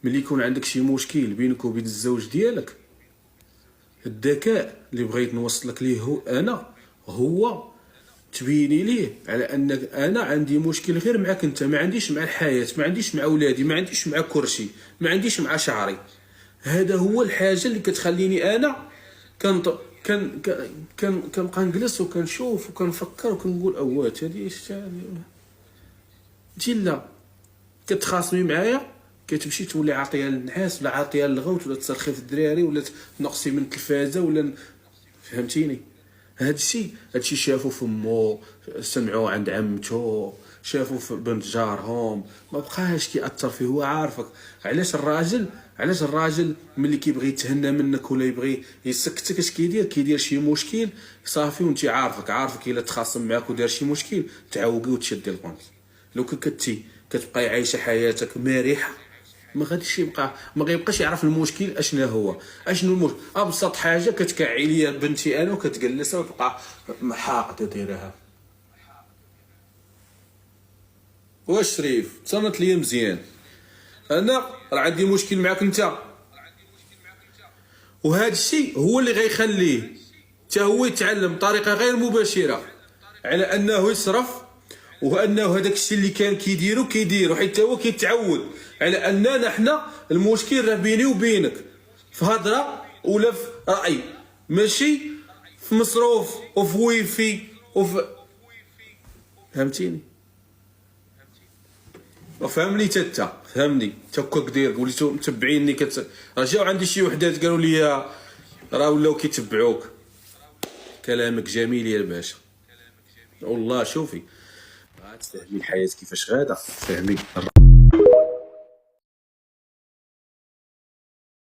ملي يكون عندك شي مشكل بينك وبين الزوج ديالك، الذكاء اللي بغيت نوصل لك ليه هو تبيني ليه على انك انا عندي مشكل غير معك انت، ما عنديش مع الحياه، ما عنديش مع اولادي، ما عنديش مع كرشي، ما عنديش مع شعري. هذا هو الحاجه اللي كتخليني انا كان كان كنبقى نجلس وكنشوف وكنفكر وكنقول اوات هذه انت لا كتخاصمي معايا كتمشي تولي عاطيه للنحاس ولا عاطيه للغوت ولا تسرخي في الدراري ولا تنقصي من التلفازه ولا فهمتيني. هادشي شافوا فمو، سمعوا عند عمتو، شافوا في بنت جارهم، ما بقاش كيأثر فيه. هو عارفك. علاش الراجل ملي كيبغي يتهنى منك ولا يبغي يسكتك اش كيدير شي مشكل صافي وانت عارفك الا تخاصم معاك ودار شي مشكل تعوقي وتشدي البونط. لو كنتي كتبقاي عايشه حياتك مريحه ما غاديش ما غيبقاش يعرف المشكل اشنو المشكل. ابسط حاجه كتكعي ليا بنتي انا وكتجلسها وتبقى محاقده دايرها. واش شريف تصنت ليا مزيان، انا راه عندي مشكل معاك انت، وهذا الشيء هو اللي غيخليه حتى هو يتعلم بطريقه غير مباشره على انه يصرف، وانه هذاك الشيء اللي كان كيديرو حتى هو كيتعود على اننا حنا المشكل راه بيني وبينك في هضره ولا في راي، ماشي في مصروف وفي ويفي فهمتيني. وفهمني حتى فهمني حتى هكاك داير وليتو متبعيني رجعوا عندي شي وحدات قالوا لي راه ولاو كيتبعوك. كلامك جميل يا الباشا والله. شوفي غتفهمي الحياه كيفاش غادا، تفهمي